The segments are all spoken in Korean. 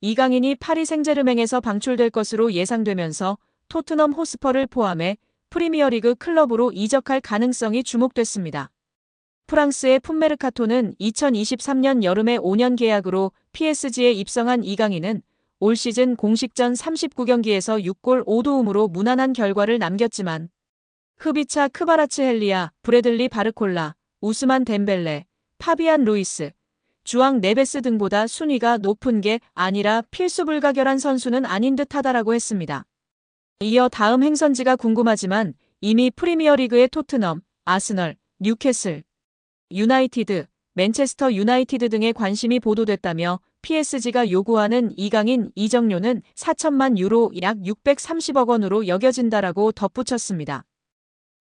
이강인이 파리 생제르맹에서 방출될 것으로 예상되면서 토트넘 호스퍼를 포함해 프리미어리그 클럽으로 이적할 가능성이 주목됐습니다. 프랑스의 풋메르카토는 2023년 여름에 5년 계약으로 PSG에 입성한 이강인은 올 시즌 공식전 39경기에서 6골 5도움으로 무난한 결과를 남겼지만 흐비차 크바라츠헬리아, 브래들리 바르콜라, 우스만 덴벨레, 파비안 루이스, 주앙 네베스 등보다 순위가 높은 게 아니라 필수 불가결한 선수는 아닌 듯하다라고 했습니다. 이어 다음 행선지가 궁금하지만 이미 프리미어리그의 토트넘, 아스널, 뉴캐슬, 유나이티드, 맨체스터 유나이티드 등의 관심이 보도됐다며 PSG가 요구하는 이강인 이적료는 4천만 유로 약 630억 원으로 여겨진다라고 덧붙였습니다.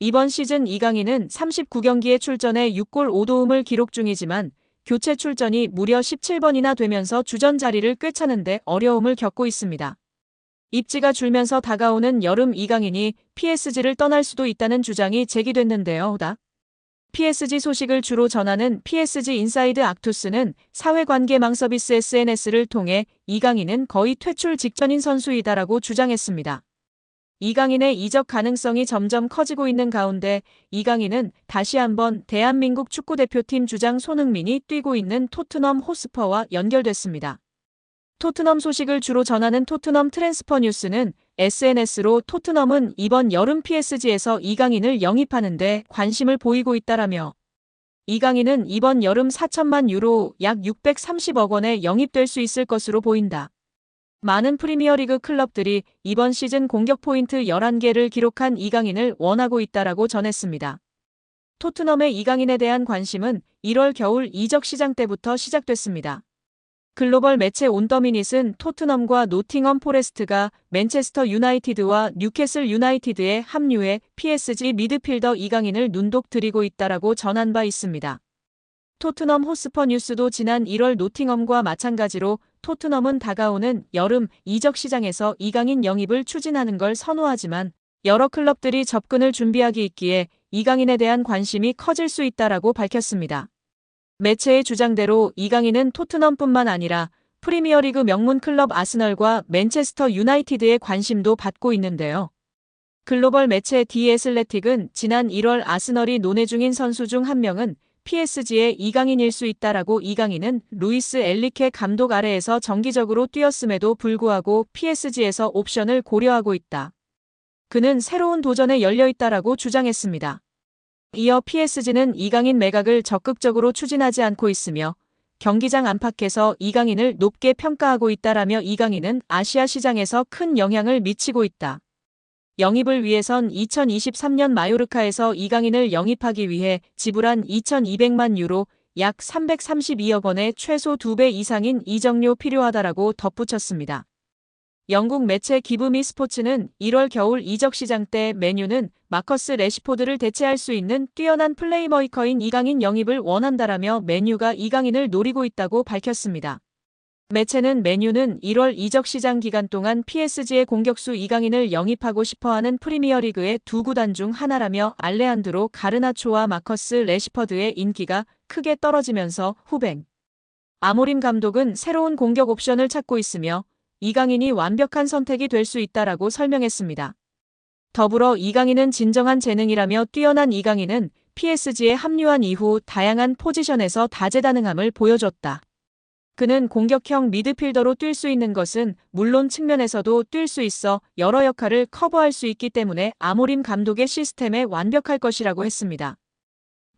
이번 시즌 이강인은 39경기에 출전해 6골 5도움을 기록 중이지만 교체 출전이 무려 17번이나 되면서 주전 자리를 꿰차는데 어려움을 겪고 있습니다. 입지가 줄면서 다가오는 여름 이강인이 PSG를 떠날 수도 있다는 주장이 제기됐는데요. PSG 소식을 주로 전하는 PSG 인사이드 악투스는 사회관계망 서비스 SNS를 통해 이강인은 거의 퇴출 직전인 선수이다라고 주장했습니다. 이강인의 이적 가능성이 점점 커지고 있는 가운데 이강인은 다시 한번 대한민국 축구대표팀 주장 손흥민이 뛰고 있는 토트넘 호스퍼와 연결됐습니다. 토트넘 소식을 주로 전하는 토트넘 트랜스퍼 뉴스는 SNS로 토트넘은 이번 여름 PSG에서 이강인을 영입하는데 관심을 보이고 있다라며 이강인은 이번 여름 4천만 유로 약 630억 원에 영입될 수 있을 것으로 보인다. 많은 프리미어리그 클럽들이 이번 시즌 공격 포인트 11개를 기록한 이강인을 원하고 있다라고 전했습니다. 토트넘의 이강인에 대한 관심은 1월 겨울 이적 시장 때부터 시작됐습니다. 글로벌 매체 온더미닛은 토트넘과 노팅엄 포레스트가 맨체스터 유나이티드와 뉴캐슬 유나이티드에 합류해 PSG 미드필더 이강인을 눈독 들이고 있다라고 전한 바 있습니다. 토트넘 호스퍼 뉴스도 지난 1월 노팅엄과 마찬가지로 토트넘은 다가오는 여름 이적 시장에서 이강인 영입을 추진하는 걸 선호하지만 여러 클럽들이 접근을 준비하기 있기에 이강인에 대한 관심이 커질 수 있다라고 밝혔습니다. 매체의 주장대로 이강인은 토트넘뿐만 아니라 프리미어리그 명문 클럽 아스널과 맨체스터 유나이티드의 관심도 받고 있는데요. 글로벌 매체 디 애슬레틱은 지난 1월 아스널이 논의 중인 선수 중 한 명은 PSG의 이강인일 수 있다라고 이강인은 루이스 엘리케 감독 아래에서 정기적으로 뛰었음에도 불구하고 PSG에서 옵션을 고려하고 있다. 그는 새로운 도전에 열려 있다라고 주장했습니다. 이어 PSG는 이강인 매각을 적극적으로 추진하지 않고 있으며 경기장 안팎에서 이강인을 높게 평가하고 있다라며 이강인은 아시아 시장에서 큰 영향을 미치고 있다. 영입을 위해선 2023년 마요르카에서 이강인을 영입하기 위해 지불한 2,200만 유로 약 332억 원의 최소 2배 이상인 이적료 필요하다라고 덧붙였습니다. 영국 매체 기브미 스포츠는 1월 겨울 이적 시장 때 맨유는 마커스 래시포드를 대체할 수 있는 뛰어난 플레이메이커인 이강인 영입을 원한다라며 맨유가 이강인을 노리고 있다고 밝혔습니다. 매체는 맨유는 1월 이적 시장 기간 동안 PSG의 공격수 이강인을 영입하고 싶어하는 프리미어리그의 두 구단 중 하나라며 알레한드로 가르나초와 마커스 래시퍼드의 인기가 크게 떨어지면서 후벤 아모림 감독은 새로운 공격 옵션을 찾고 있으며 이강인이 완벽한 선택이 될 수 있다라고 설명했습니다. 더불어 이강인은 진정한 재능이라며 뛰어난 이강인은 PSG에 합류한 이후 다양한 포지션에서 다재다능함을 보여줬다. 그는 공격형 미드필더로 뛸 수 있는 것은 물론 측면에서도 뛸 수 있어 여러 역할을 커버할 수 있기 때문에 아모림 감독의 시스템에 완벽할 것이라고 했습니다.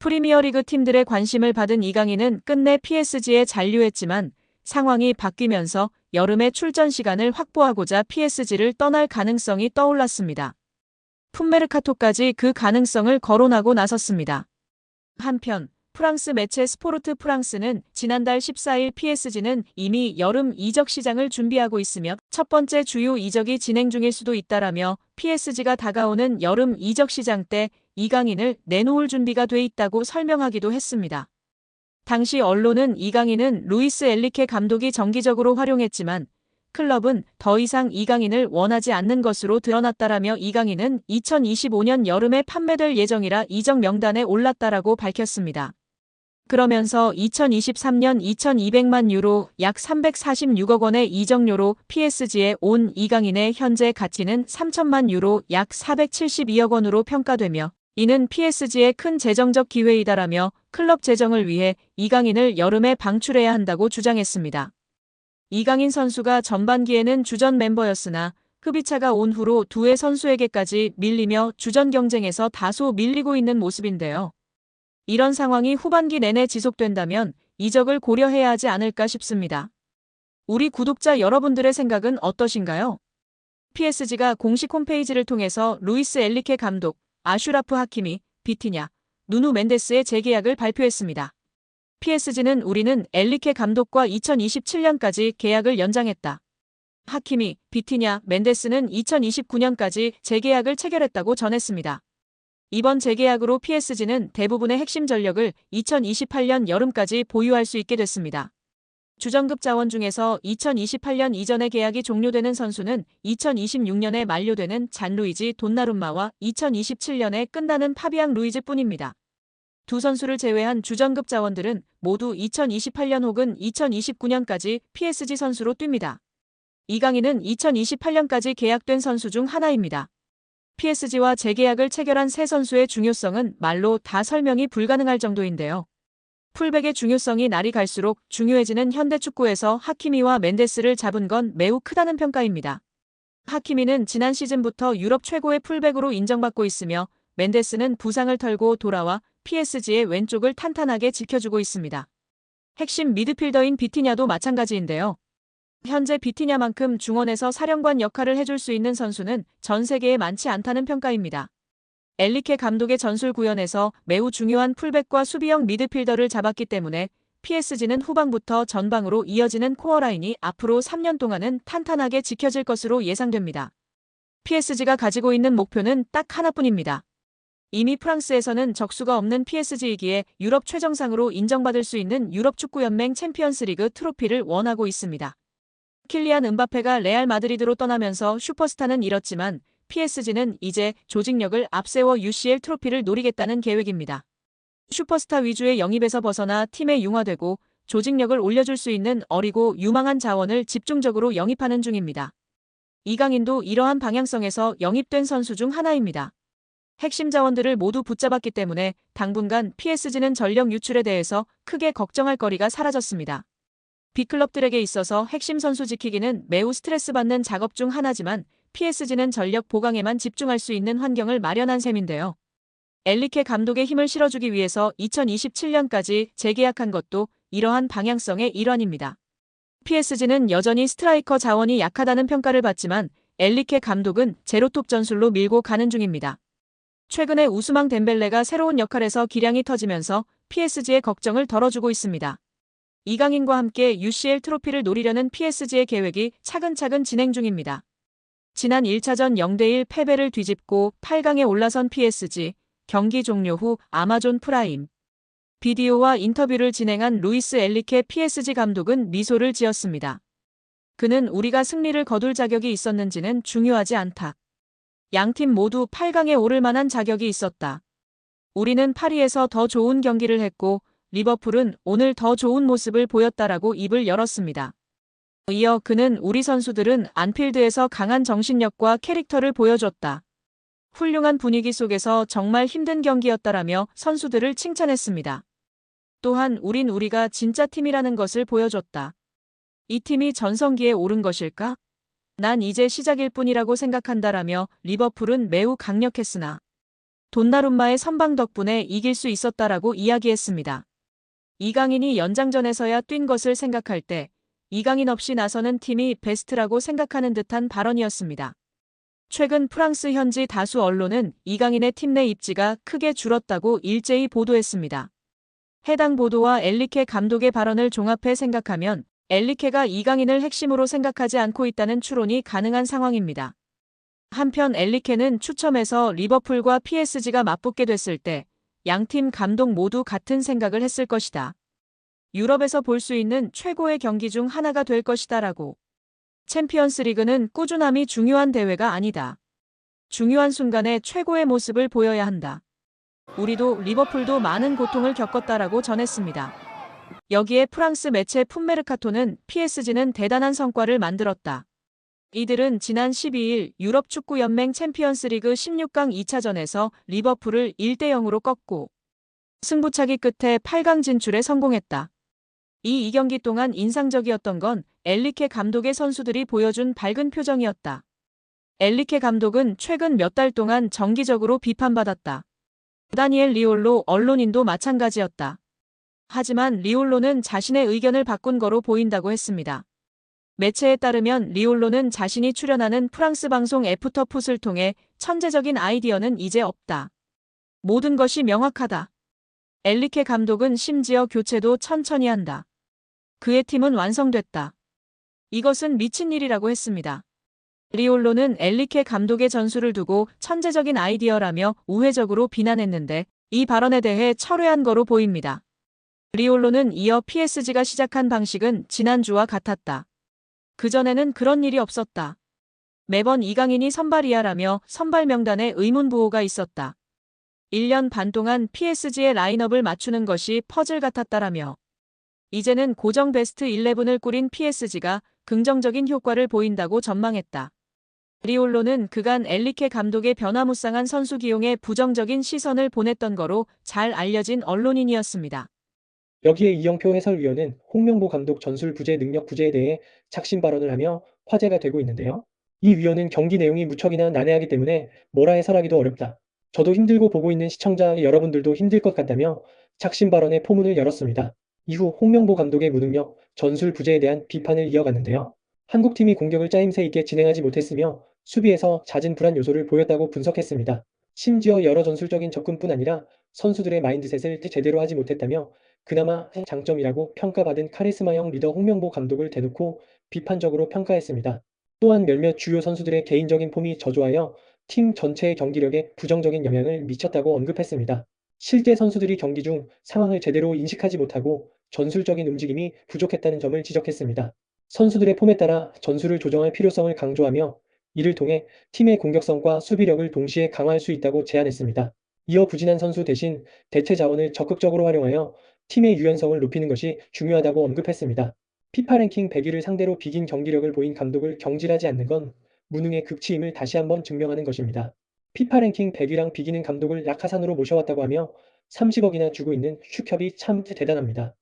프리미어리그 팀들의 관심을 받은 이강인은 끝내 PSG에 잔류했지만 상황이 바뀌면서 여름에 출전 시간을 확보하고자 PSG를 떠날 가능성이 떠올랐습니다. 풋메르카토까지 그 가능성을 거론하고 나섰습니다. 한편 프랑스 매체 스포르트 프랑스는 지난달 14일 PSG는 이미 여름 이적 시장을 준비하고 있으며 첫 번째 주요 이적이 진행 중일 수도 있다라며 PSG가 다가오는 여름 이적 시장 때 이강인을 내놓을 준비가 돼 있다고 설명하기도 했습니다. 당시 언론은 이강인은 루이스 엘리케 감독이 정기적으로 활용했지만 클럽은 더 이상 이강인을 원하지 않는 것으로 드러났다라며 이강인은 2025년 여름에 판매될 예정이라 이적 명단에 올랐다라고 밝혔습니다. 그러면서 2023년 2,200만 유로 약 346억 원의 이적료로 PSG에 온 이강인의 현재 가치는 3천만 유로 약 472억 원으로 평가되며 이는 PSG의 큰 재정적 기회이다라며 클럽 재정을 위해 이강인을 여름에 방출해야 한다고 주장했습니다. 이강인 선수가 전반기에는 주전 멤버였으나 흡입차가 온 후로 두 해 선수에게까지 밀리며 주전 경쟁에서 다소 밀리고 있는 모습인데요. 이런 상황이 후반기 내내 지속된다면 이적을 고려해야 하지 않을까 싶습니다. 우리 구독자 여러분들의 생각은 어떠신가요? PSG가 공식 홈페이지를 통해서 루이스 엔리케 감독, 아슈라프 하키미, 비티냐, 누누 멘데스의 재계약을 발표했습니다. PSG는 우리는 엔리케 감독과 2027년까지 계약을 연장했다. 하키미, 비티냐, 멘데스는 2029년까지 재계약을 체결했다고 전했습니다. 이번 재계약으로 PSG는 대부분의 핵심 전력을 2028년 여름까지 보유할 수 있게 됐습니다. 주전급 자원 중에서 2028년 이전에 계약이 종료되는 선수는 2026년에 만료되는 잔루이지 돈나룸마와 2027년에 끝나는 파비앙 루이즈뿐입니다. 두 선수를 제외한 주전급 자원들은 모두 2028년 혹은 2029년까지 PSG 선수로 뜁니다. 이강인은 2028년까지 계약된 선수 중 하나입니다. PSG와 재계약을 체결한 세 선수의 중요성은 말로 다 설명이 불가능할 정도인데요. 풀백의 중요성이 날이 갈수록 중요해지는 현대축구에서 하키미와 멘데스를 잡은 건 매우 크다는 평가입니다. 하키미는 지난 시즌부터 유럽 최고의 풀백으로 인정받고 있으며 멘데스는 부상을 털고 돌아와 PSG의 왼쪽을 탄탄하게 지켜주고 있습니다. 핵심 미드필더인 비티냐도 마찬가지인데요. 현재 비티냐만큼 중원에서 사령관 역할을 해줄 수 있는 선수는 전 세계에 많지 않다는 평가입니다. 엔리케 감독의 전술 구현에서 매우 중요한 풀백과 수비형 미드필더를 잡았기 때문에 PSG는 후방부터 전방으로 이어지는 코어라인이 앞으로 3년 동안은 탄탄하게 지켜질 것으로 예상됩니다. PSG가 가지고 있는 목표는 딱 하나뿐입니다. 이미 프랑스에서는 적수가 없는 PSG이기에 유럽 최정상으로 인정받을 수 있는 유럽축구연맹 챔피언스리그 트로피를 원하고 있습니다. 킬리안 은바페가 레알 마드리드로 떠나면서 슈퍼스타는 잃었지만 PSG는 이제 조직력을 앞세워 UCL 트로피를 노리겠다는 계획입니다. 슈퍼스타 위주의 영입에서 벗어나 팀에 융화되고 조직력을 올려줄 수 있는 어리고 유망한 자원을 집중적으로 영입하는 중입니다. 이강인도 이러한 방향성에서 영입된 선수 중 하나입니다. 핵심 자원들을 모두 붙잡았기 때문에 당분간 PSG는 전력 유출에 대해서 크게 걱정할 거리가 사라졌습니다. B클럽들에게 있어서 핵심 선수 지키기는 매우 스트레스 받는 작업 중 하나지만 PSG는 전력 보강에만 집중할 수 있는 환경을 마련한 셈인데요. 엔리케 감독의 힘을 실어주기 위해서 2027년까지 재계약한 것도 이러한 방향성의 일환입니다. PSG는 여전히 스트라이커 자원이 약하다는 평가를 받지만 엔리케 감독은 제로톱 전술로 밀고 가는 중입니다. 최근에 우스망 덴벨레가 새로운 역할에서 기량이 터지면서 PSG의 걱정을 덜어주고 있습니다. 이강인과 함께 UCL 트로피를 노리려는 PSG의 계획이 차근차근 진행 중입니다. 지난 1차전 0대1 패배를 뒤집고 8강에 올라선 PSG, 경기 종료 후 아마존 프라임 비디오와 인터뷰를 진행한 루이스 엔리케 PSG 감독은 미소를 지었습니다. 그는 우리가 승리를 거둘 자격이 있었는지는 중요하지 않다. 양팀 모두 8강에 오를 만한 자격이 있었다. 우리는 파리에서 더 좋은 경기를 했고 리버풀은 오늘 더 좋은 모습을 보였다라고 입을 열었습니다. 이어 그는 우리 선수들은 안필드에서 강한 정신력과 캐릭터를 보여줬다. 훌륭한 분위기 속에서 정말 힘든 경기였다라며 선수들을 칭찬했습니다. 또한 우린 우리가 진짜 팀이라는 것을 보여줬다. 이 팀이 전성기에 오른 것일까? 난 이제 시작일 뿐이라고 생각한다라며 리버풀은 매우 강력했으나 돈나룸마의 선방 덕분에 이길 수 있었다라고 이야기했습니다. 이강인이 연장전에서야 뛴 것을 생각할 때 이강인 없이 나서는 팀이 베스트라고 생각하는 듯한 발언이었습니다. 최근 프랑스 현지 다수 언론은 이강인의 팀 내 입지가 크게 줄었다고 일제히 보도했습니다. 해당 보도와 엔리케 감독의 발언을 종합해 생각하면 엔리케가 이강인을 핵심으로 생각하지 않고 있다는 추론이 가능한 상황입니다. 한편 엔리케는 추첨에서 리버풀과 PSG가 맞붙게 됐을 때 양팀 감독 모두 같은 생각을 했을 것이다. 유럽에서 볼 수 있는 최고의 경기 중 하나가 될 것이다라고. 챔피언스 리그는 꾸준함이 중요한 대회가 아니다. 중요한 순간에 최고의 모습을 보여야 한다. 우리도 리버풀도 많은 고통을 겪었다라고 전했습니다. 여기에 프랑스 매체 풋메르카토는 PSG는 대단한 성과를 만들었다. 이들은 지난 12일 유럽 축구 연맹 챔피언스리그 16강 2차전에서 리버풀을 1대 0으로 꺾고 승부차기 끝에 8강 진출에 성공했다. 이 2경기 동안 인상적이었던 건 엔리케 감독의 선수들이 보여준 밝은 표정이었다. 엔리케 감독은 최근 몇 달 동안 정기적으로 비판받았다. 다니엘 리올로 언론인도 마찬가지였다. 하지만 리올로는 자신의 의견을 바꾼 거로 보인다고 했습니다. 매체에 따르면 리올로는 자신이 출연하는 프랑스 방송 애프터풋을 통해 천재적인 아이디어는 이제 없다. 모든 것이 명확하다. 엔리케 감독은 심지어 교체도 천천히 한다. 그의 팀은 완성됐다. 이것은 미친 일이라고 했습니다. 리올로는 엔리케 감독의 전술을 두고 천재적인 아이디어라며 우회적으로 비난했는데 이 발언에 대해 철회한 거로 보입니다. 리올로는 이어 PSG가 시작한 방식은 지난주와 같았다. 그전에는 그런 일이 없었다. 매번 이강인이 선발이야라며 선발 명단에 의문부호가 있었다. 1년 반 동안 PSG의 라인업을 맞추는 것이 퍼즐 같았다라며 이제는 고정 베스트 11을 꾸린 PSG가 긍정적인 효과를 보인다고 전망했다. 리올로는 그간 엔리케 감독의 변화무쌍한 선수 기용에 부정적인 시선을 보냈던 거로 잘 알려진 언론인이었습니다. 여기에 이영표 해설위원은 홍명보 감독 전술 부재 능력 부재에 대해 작심 발언을 하며 화제가 되고 있는데요. 이 위원은 경기 내용이 무척이나 난해하기 때문에 뭐라 해설하기도 어렵다. 저도 힘들고 보고 있는 시청자 여러분들도 힘들 것 같다며 작심 발언의 포문을 열었습니다. 이후 홍명보 감독의 무능력, 전술 부재에 대한 비판을 이어갔는데요. 한국팀이 공격을 짜임새 있게 진행하지 못했으며 수비에서 잦은 불안 요소를 보였다고 분석했습니다. 심지어 여러 전술적인 접근뿐 아니라 선수들의 마인드셋을 제대로 하지 못했다며 그나마 장점이라고 평가받은 카리스마형 리더 홍명보 감독을 대놓고 비판적으로 평가했습니다. 또한 몇몇 주요 선수들의 개인적인 폼이 저조하여 팀 전체의 경기력에 부정적인 영향을 미쳤다고 언급했습니다. 실제 선수들이 경기 중 상황을 제대로 인식하지 못하고 전술적인 움직임이 부족했다는 점을 지적했습니다. 선수들의 폼에 따라 전술을 조정할 필요성을 강조하며 이를 통해 팀의 공격성과 수비력을 동시에 강화할 수 있다고 제안했습니다. 이어 부진한 선수 대신 대체 자원을 적극적으로 활용하여 팀의 유연성을 높이는 것이 중요하다고 언급했습니다. 피파 랭킹 100위를 상대로 비긴 경기력을 보인 감독을 경질하지 않는 건 무능의 극치임을 다시 한번 증명하는 것입니다. 피파 랭킹 100위랑 비기는 감독을 낙하산으로 모셔왔다고 하며 30억이나 주고 있는 슈컵이 참 대단합니다.